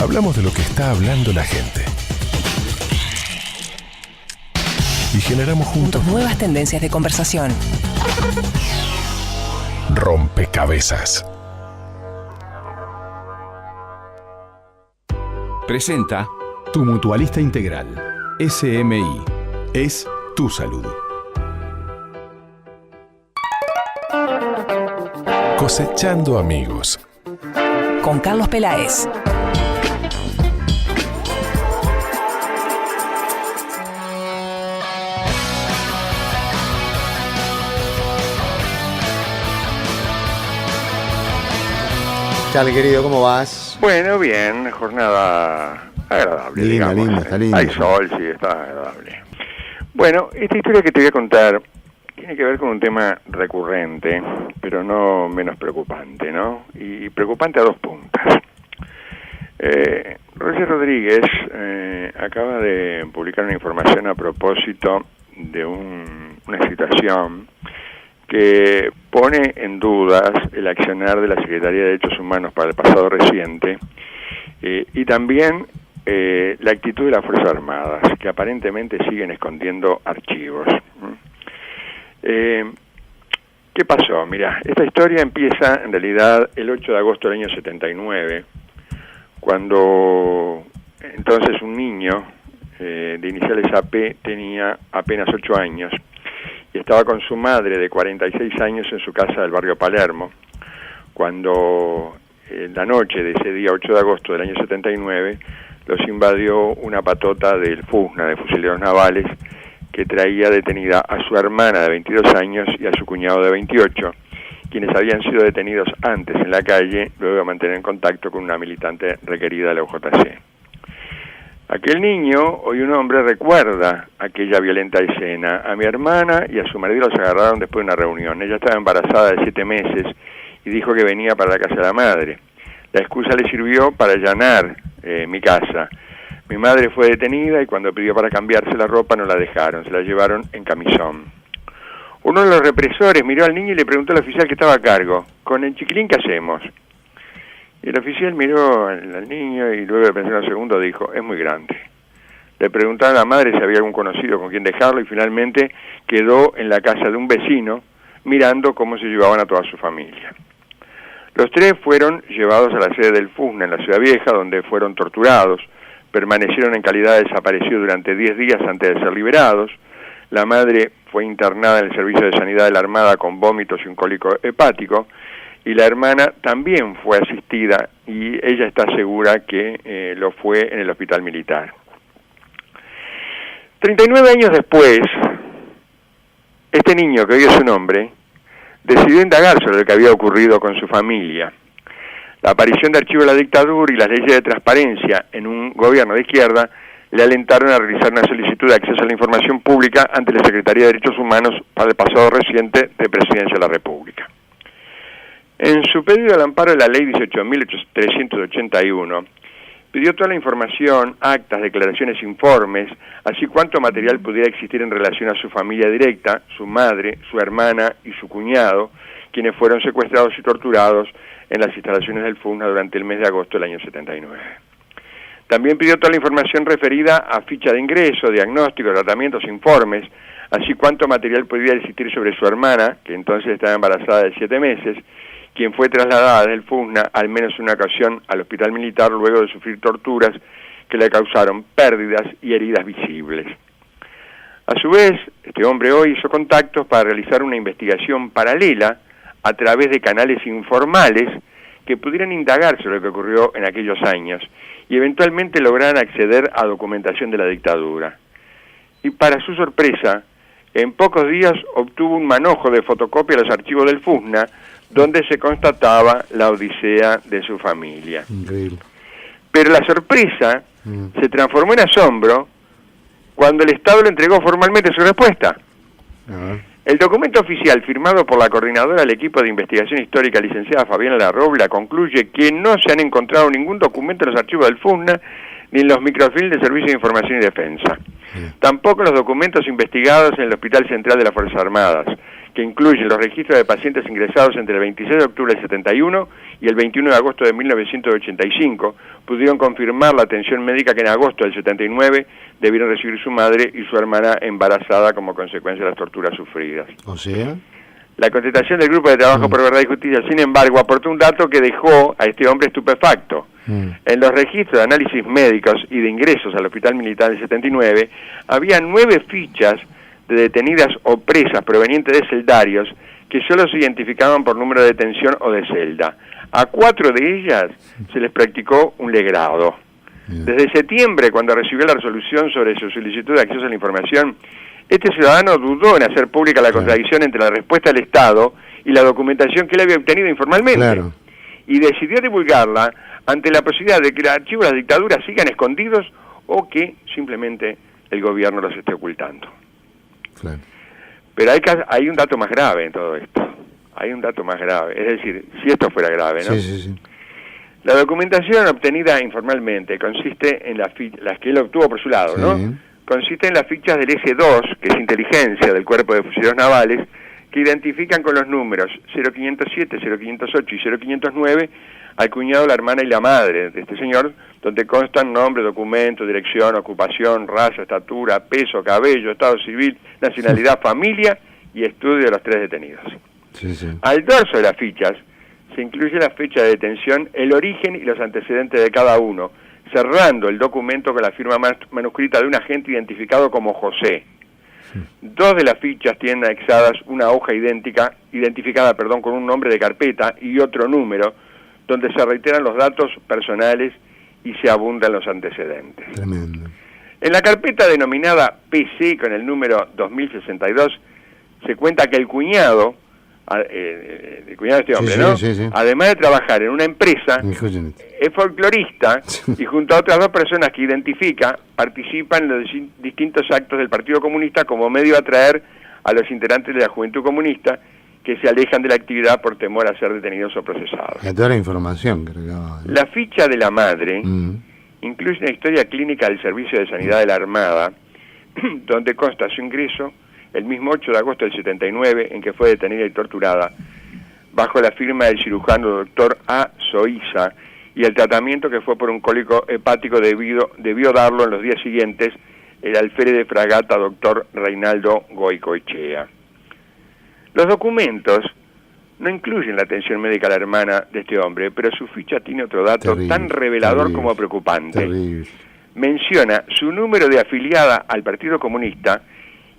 Hablamos de lo que está hablando la gente. Y generamos juntos nuevas tendencias de conversación. Rompecabezas. Presenta Tu Mutualista Integral. SMI. Es tu salud. Cosechando amigos. Con Carlos Peláez. Chale, querido, ¿cómo vas? Bueno, bien, jornada agradable. Linda, está linda. Hay sol, sí, está agradable. Bueno, esta historia que te voy a contar tiene que ver con un tema recurrente, pero no menos preocupante, ¿no? Y preocupante a dos puntas. Roger Rodríguez acaba de publicar una información a propósito de una situación que pone en dudas el accionar de la Secretaría de Derechos Humanos para el pasado reciente y también la actitud de las Fuerzas Armadas, que aparentemente siguen escondiendo archivos. ¿Qué pasó? Mirá, esta historia empieza en realidad el 8 de agosto del año 79, cuando entonces un niño de iniciales AP tenía apenas 8 años, y estaba con su madre de 46 años en su casa del barrio Palermo, cuando en la noche de ese día 8 de agosto del año 79 los invadió una patota del FUSNA, de Fusileros Navales, que traía detenida a su hermana de 22 años y a su cuñado de 28, quienes habían sido detenidos antes en la calle, luego de mantener en contacto con una militante requerida de la UJC. Aquel niño, hoy un hombre, recuerda aquella violenta escena. A mi hermana y a su marido los agarraron después de una reunión. Ella estaba embarazada de 7 meses y dijo que venía para la casa de la madre. La excusa le sirvió para allanar mi casa. Mi madre fue detenida y cuando pidió para cambiarse la ropa no la dejaron, se la llevaron en camisón. Uno de los represores miró al niño y le preguntó al oficial que estaba a cargo: ¿con el chiquilín qué hacemos? Y el oficial miró al niño y luego de pensar un segundo dijo: es muy grande. Le preguntaron a la madre si había algún conocido con quien dejarlo y finalmente quedó en la casa de un vecino mirando cómo se llevaban a toda su familia. Los tres fueron llevados a la sede del FUSNA en la Ciudad Vieja, donde fueron torturados, permanecieron en calidad de desaparecidos durante 10 días antes de ser liberados. La madre fue internada en el Servicio de Sanidad de la Armada con vómitos y un cólico hepático, y la hermana también fue asistida y ella está segura que lo fue en el hospital militar. 39 años después, este niño, que hoy es su nombre, decidió indagar sobre lo que había ocurrido con su familia. La aparición de archivos de la dictadura y las leyes de transparencia en un gobierno de izquierda le alentaron a realizar una solicitud de acceso a la información pública ante la Secretaría de Derechos Humanos para el pasado reciente de Presidencia de la República. En su pedido al amparo de la Ley 18.381, pidió toda la información, actas, declaraciones, informes, así cuanto material pudiera existir en relación a su familia directa, su madre, su hermana y su cuñado, quienes fueron secuestrados y torturados en las instalaciones del FUSNA durante el mes de agosto del año 79. También pidió toda la información referida a ficha de ingreso, diagnóstico, tratamientos, informes, así cuanto material pudiera existir sobre su hermana, que entonces estaba embarazada de 7 meses, quien fue trasladada del FUSNA al menos una ocasión al hospital militar luego de sufrir torturas que le causaron pérdidas y heridas visibles. A su vez, este hombre hoy hizo contactos para realizar una investigación paralela a través de canales informales que pudieran indagar sobre lo que ocurrió en aquellos años y eventualmente lograran acceder a documentación de la dictadura. Y para su sorpresa, en pocos días obtuvo un manojo de fotocopia de los archivos del FUSNA, donde se constataba la odisea de su familia. Increíble. Pero la sorpresa se transformó en asombro cuando el Estado le entregó formalmente su respuesta. El documento oficial firmado por la coordinadora del equipo de investigación histórica, licenciada Fabiana Larrobla, concluye que no se han encontrado ningún documento en los archivos del FUSNA ni en los microfilms del Servicio de Información y Defensa. Tampoco en los documentos investigados en el Hospital Central de las Fuerzas Armadas, que incluyen los registros de pacientes ingresados entre el 26 de octubre del 71 y el 21 de agosto de 1985, pudieron confirmar la atención médica que en agosto del 79 debieron recibir su madre y su hermana embarazada como consecuencia de las torturas sufridas. O sea, La contestación del Grupo de Trabajo por Verdad y Justicia, sin embargo, aportó un dato que dejó a este hombre estupefacto. En los registros de análisis médicos y de ingresos al Hospital Militar del 79, había 9 fichas de detenidas o presas provenientes de celdarios que solo se identificaban por número de detención o de celda. A 4 de ellas se les practicó un legrado. Desde septiembre, cuando recibió la resolución sobre su solicitud de acceso a la información, este ciudadano dudó en hacer pública la contradicción entre la respuesta del Estado y la documentación que él había obtenido informalmente. Claro. Y decidió divulgarla ante la posibilidad de que los archivos de la dictadura sigan escondidos o que simplemente el gobierno los esté ocultando. Claro. Pero hay un dato más grave en todo esto. Hay un dato más grave. Es decir, si esto fuera grave, ¿no? Sí. La documentación obtenida informalmente consiste en las que él obtuvo por su lado, ¿no? Consiste en las fichas del S2, que es inteligencia del Cuerpo de Fusileros Navales, que identifican con los números 0507, 0508 y 0509 al cuñado, la hermana y la madre de este señor, donde constan nombre, documento, dirección, ocupación, raza, estatura, peso, cabello, estado civil, nacionalidad, familia y estudio de los 3 detenidos. Sí. Al dorso de las fichas se incluye la fecha de detención, el origen y los antecedentes de cada uno, cerrando el documento con la firma manuscrita de un agente identificado como José. 2 de las fichas tienen anexadas una hoja identificada con un nombre de carpeta y otro número, donde se reiteran los datos personales y se abundan los antecedentes. Tremendo. En la carpeta denominada PC con el número 2062 se cuenta que el cuñado de este hombre, ¿no? Sí. Además de trabajar en una empresa, es folclorista y junto a otras 2 personas que identifica, participan en los distintos actos del Partido Comunista como medio de atraer a los integrantes de la Juventud Comunista que se alejan de la actividad por temor a ser detenidos o procesados. Toda la información cargaba. La ficha de la madre incluye una historia clínica del Servicio de Sanidad de la Armada, donde consta su ingreso el mismo 8 de agosto del 79, en que fue detenida y torturada, bajo la firma del cirujano doctor A. Soiza, y el tratamiento que fue por un cólico hepático debió darlo en los días siguientes el alférez de fragata doctor Reinaldo Goicoechea. Los documentos no incluyen la atención médica a la hermana de este hombre, pero su ficha tiene otro dato tan revelador como preocupante. Terrible. Menciona su número de afiliada al Partido Comunista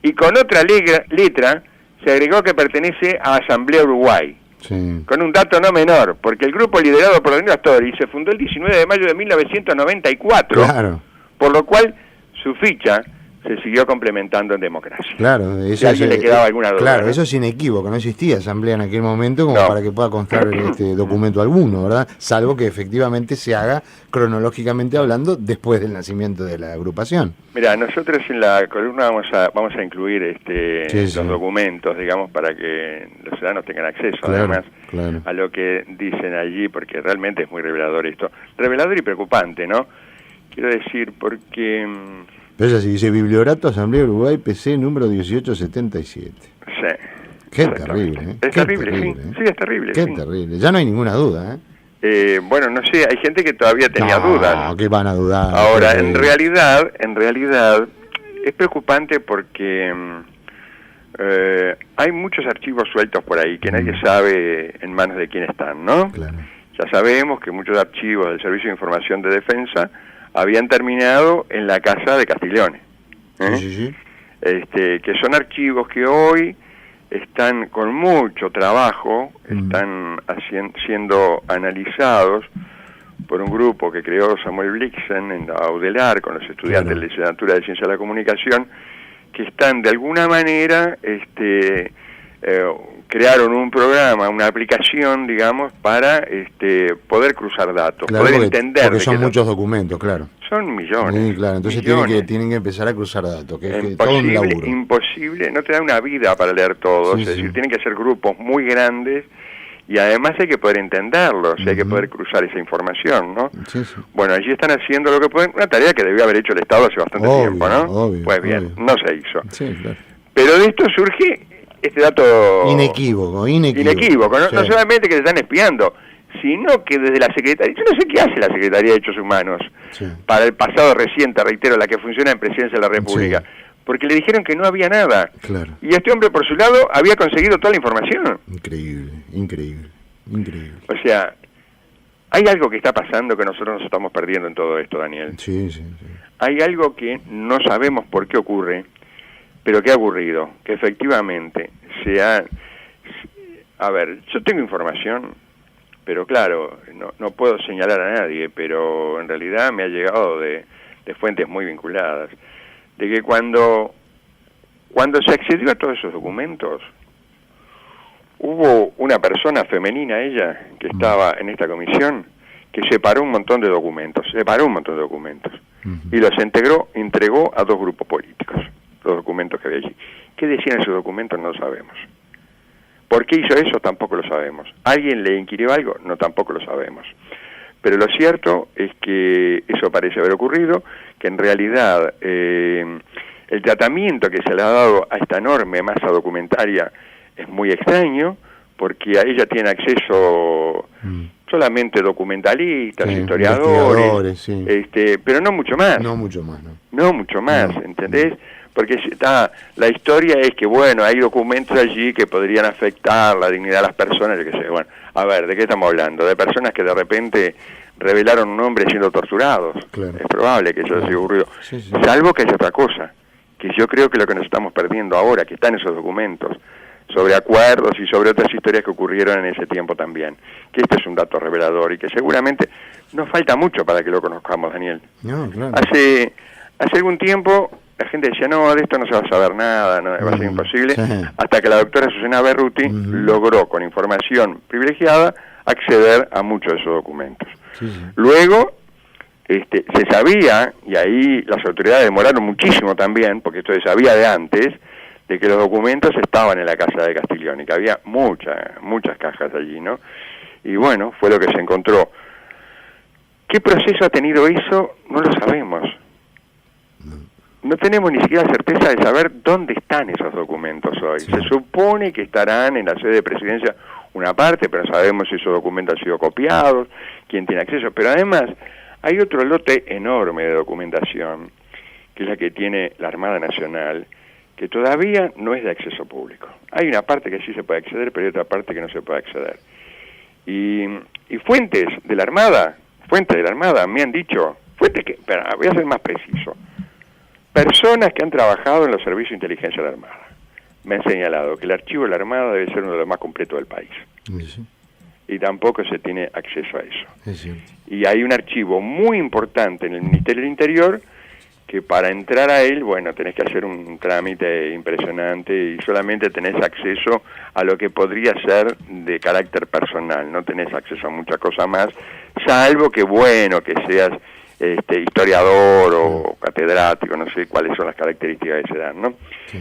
y con otra letra se agregó que pertenece a Asamblea Uruguay. Sí. Con un dato no menor, porque el grupo liderado por Daniel Astori se fundó el 19 de mayo de 1994, Claro. por lo cual su ficha se siguió complementando en democracia. Claro, eso Si a alguien le quedaba alguna duda. Claro, ¿no? eso es inequívoco, no existía asamblea en aquel momento como No. para que pueda constar documento alguno, ¿verdad? Salvo que efectivamente se haga cronológicamente hablando después del nacimiento de la agrupación. Mira, nosotros en la columna vamos a incluir Sí. los documentos, digamos, para que los ciudadanos tengan acceso, Claro. además, a lo que dicen allí, porque realmente es muy revelador esto. Revelador y preocupante, ¿no? Quiero decir, porque... Pero es así, dice Bibliorato Asamblea Uruguay, PC número 1877. Sí. Qué terrible, ¿eh? Es Qué terrible, terrible, sí. ¿eh? Sí, es terrible. Qué sí. terrible. Ya no hay ninguna duda, ¿eh? Bueno, no sé, hay gente que todavía tenía dudas. No, que van a dudar. Ahora, Qué en realidad, es preocupante porque hay muchos archivos sueltos por ahí que nadie sabe en manos de quién están, ¿no? Claro. Ya sabemos que muchos archivos del Servicio de Información de Defensa habían terminado en la casa de Castiglione. Sí. Que son archivos que hoy están con mucho trabajo, están siendo analizados por un grupo que creó Samuel Blixen en la Audelar con los estudiantes de la Licenciatura de Ciencia de la Comunicación, que están de alguna manera crearon un programa, una aplicación, digamos, para poder cruzar datos, Claro, poder entender. porque son muchos documentos, claro. Son millones. Sí, claro, entonces millones. tienen que empezar a cruzar datos, que es todo un laburo. Imposible, no te da una vida para leer todos, es decir, tienen que ser grupos muy grandes y además hay que poder entenderlos, hay que poder cruzar esa información, ¿no? Sí. Bueno, allí están haciendo lo que pueden, una tarea que debió haber hecho el Estado hace bastante tiempo, ¿no? Obvio, pues bien, obvio. no se hizo. Sí, claro. Pero de esto surge este dato Inequívoco. Inequívoco, no, Sí. no solamente que se están espiando, sino que desde la Secretaría, yo no sé qué hace la Secretaría de Derechos Humanos Sí. para el pasado reciente, reitero, la que funciona en Presidencia de la República, Sí. porque le dijeron que no había nada. Claro. Y este hombre, por su lado, había conseguido toda la información. Increíble. O sea, hay algo que está pasando que nosotros nos estamos perdiendo en todo esto, Daniel. Sí. Hay algo que no sabemos por qué ocurre, pero que ha ocurrido, que efectivamente A ver, yo tengo información, pero claro, no puedo señalar a nadie, pero en realidad me ha llegado de fuentes muy vinculadas, de que cuando se accedió a todos esos documentos, hubo una persona femenina, ella, que estaba en esta comisión, que separó un montón de documentos, y los entregó a 2 grupos políticos, los documentos que había allí. ¿Qué decían esos documentos? No lo sabemos. ¿Por qué hizo eso? Tampoco lo sabemos. ¿Alguien le inquirió algo? No, tampoco lo sabemos. Pero lo cierto es que eso parece haber ocurrido, que en realidad el tratamiento que se le ha dado a esta enorme masa documentaria es muy extraño, porque a ella tiene acceso solamente documentalistas, Sí, historiadores, sí. pero no mucho más. No mucho más, ¿no? No mucho más, No. ¿entendés? Porque la historia es que, bueno, hay documentos allí que podrían afectar la dignidad de las personas, yo qué sé, bueno, a ver, ¿de qué estamos hablando? De personas que de repente revelaron un nombre siendo torturados. Claro. Es probable que eso haya ocurrido. Sí. Salvo que haya otra cosa, que yo creo que lo que nos estamos perdiendo ahora, que están esos documentos, sobre acuerdos y sobre otras historias que ocurrieron en ese tiempo también, que este es un dato revelador y que seguramente nos falta mucho para que lo conozcamos, Daniel. No, claro. Hace algún tiempo la gente decía, no, de esto no se va a saber nada, no va a ser imposible, Sí. hasta que la doctora Susana Berruti logró, con información privilegiada, acceder a muchos de esos documentos. Sí. Luego, se sabía, y ahí las autoridades demoraron muchísimo también, porque esto se sabía de antes, de que los documentos estaban en la casa de Castiglioni, que había muchas cajas allí, ¿no? Y bueno, fue lo que se encontró. ¿Qué proceso ha tenido eso? No lo sabemos. No tenemos ni siquiera certeza de saber dónde están esos documentos hoy. Sí. Se supone que estarán en la sede de presidencia una parte, pero no sabemos si esos documentos han sido copiados, quién tiene acceso. Pero además hay otro lote enorme de documentación, que es la que tiene la Armada Nacional, que todavía no es de acceso público. Hay una parte que sí se puede acceder, pero hay otra parte que no se puede acceder. Y fuentes de la Armada me han dicho, voy a ser más preciso, personas que han trabajado en los servicios de inteligencia de la Armada me han señalado que el archivo de la Armada debe ser uno de los más completos del país. Sí. Y tampoco se tiene acceso a eso. Es cierto. Y hay un archivo muy importante en el Ministerio del Interior que para entrar a él, bueno, tenés que hacer un trámite impresionante y solamente tenés acceso a lo que podría ser de carácter personal, no tenés acceso a mucha cosa más, salvo que, bueno, que seas historiador o catedrático, no sé cuáles son las características que se dan, ¿no? Sí.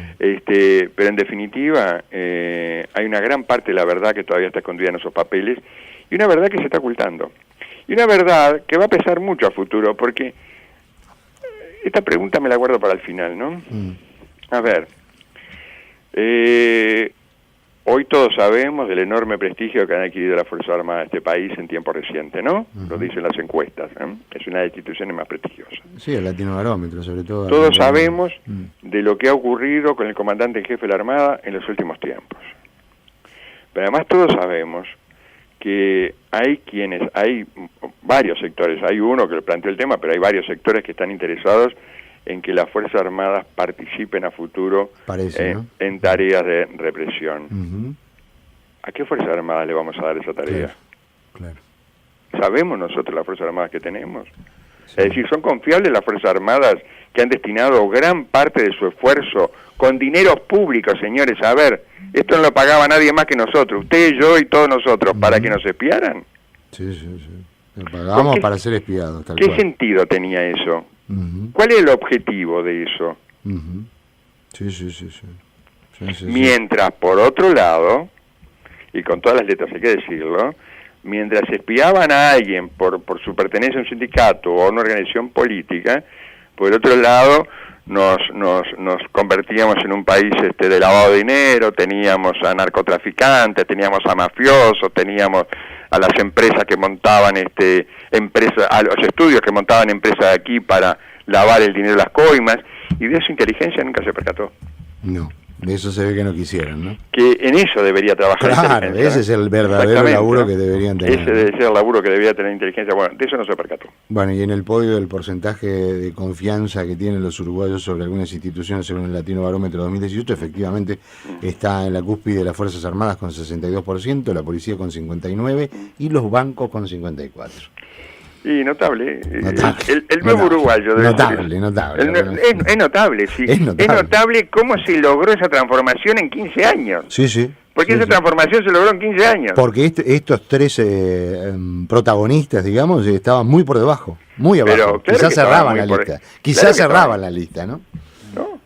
Pero en definitiva, hay una gran parte de la verdad que todavía está escondida en esos papeles y una verdad que se está ocultando. Y una verdad que va a pesar mucho a futuro, porque esta pregunta me la guardo para el final, ¿no? A ver, hoy todos sabemos del enorme prestigio que han adquirido las Fuerzas Armadas de este país en tiempo reciente, ¿no? Lo dicen las encuestas, ¿eh? Es una de las instituciones más prestigiosas. Sí, el Latinobarómetro, sobre todo. Todos sabemos de lo que ha ocurrido con el comandante en jefe de la Armada en los últimos tiempos. Pero además todos sabemos que hay varios sectores, hay uno que planteó el tema, pero hay varios sectores que están interesados en que las Fuerzas Armadas participen a futuro en tareas de represión. ¿A qué Fuerzas Armadas le vamos a dar esa tarea? Claro. ¿Sabemos nosotros las Fuerzas Armadas que tenemos? Sí. Es decir, ¿son confiables las Fuerzas Armadas que han destinado gran parte de su esfuerzo con dinero público, señores? A ver, esto no lo pagaba nadie más que nosotros, usted, yo y todos nosotros, para que nos espiaran. Sí. Lo pagamos para ser espiados. Tal ¿Qué cual. sentido tenía eso? ¿Cuál es el objetivo de eso? Sí. Mientras, por otro lado, y con todas las letras hay que decirlo, mientras espiaban a alguien por su pertenencia a un sindicato o a una organización política, por otro lado, nos convertíamos en un país de lavado de dinero, teníamos a narcotraficantes, teníamos a mafiosos, teníamos a las empresas que montaban empresas, a los estudios que montaban empresas aquí para lavar el dinero de las coimas, y de eso inteligencia nunca se percató. No, de eso se ve que no quisieron, ¿no? Que en eso debería trabajar claro, inteligencia. ese es el verdadero laburo que deberían tener. Ese debe ser el laburo que debería tener inteligencia. Bueno, de eso no se percató. Bueno, y en el podio del porcentaje de confianza que tienen los uruguayos sobre algunas instituciones según el Latino Barómetro 2018, efectivamente está en la cúspide de las Fuerzas Armadas con 62%, la policía con 59% y los bancos con 54%. Y notable. El nuevo uruguayo debe notable. Es notable, sí. Es notable cómo se logró esa transformación en 15 años. Sí. Porque esa transformación se logró en 15 años. Porque estos tres protagonistas, digamos, estaban muy por debajo, muy abajo. Pero, claro, quizás cerraban la lista. Quizás cerraban la lista, ¿no? ¿No?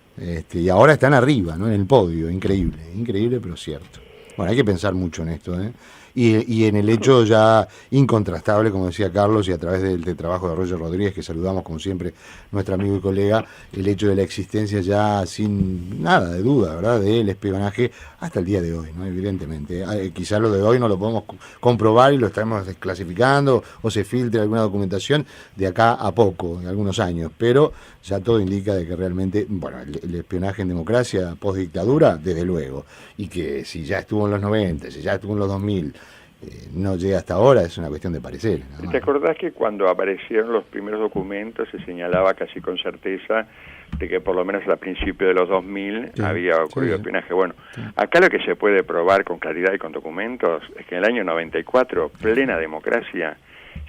Y ahora están arriba, ¿no? En el podio. Increíble, pero cierto. Bueno, hay que pensar mucho en esto, ¿eh? Y en el hecho ya incontrastable, como decía Carlos, y a través del trabajo de Roger Rodríguez, que saludamos como siempre, nuestro amigo y colega, el hecho de la existencia ya sin nada de duda, ¿verdad?, del espionaje hasta el día de hoy, ¿no? Evidentemente. Quizás lo de hoy no lo podemos comprobar y lo estamos desclasificando o se filtre alguna documentación de acá a poco, en algunos años, pero ya todo indica de que realmente, bueno, el espionaje en democracia, postdictadura, desde luego, y que si ya estuvo en los 90, si ya estuvo en los 2000, no llega hasta ahora, es una cuestión de parecer. ¿Te acordás que cuando aparecieron los primeros documentos se señalaba casi con certeza de que por lo menos al principio de los 2000 había ocurrido espionaje? Bueno, acá lo que se puede probar con claridad y con documentos es que en el año 94, plena democracia,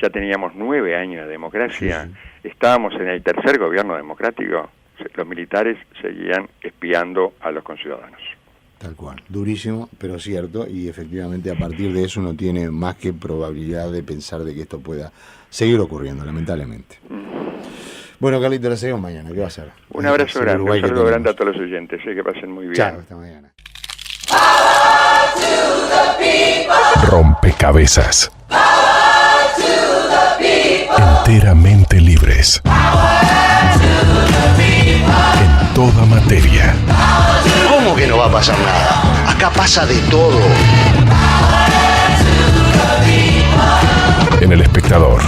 ya teníamos 9 años de democracia, estábamos en el tercer gobierno democrático, los militares seguían espiando a los conciudadanos. Tal cual, durísimo, pero cierto, y efectivamente a partir de eso uno tiene más que probabilidad de pensar de que esto pueda seguir ocurriendo, lamentablemente. Bueno, Carlito, la seguimos mañana, ¿qué va a ser? Un abrazo grande, un saludo grande a todos los oyentes, que pasen muy bien. Chao, hasta mañana. Rompecabezas. Enteramente libres. En toda materia. ¿Cómo que no va a pasar nada? Acá pasa de todo. En El Espectador.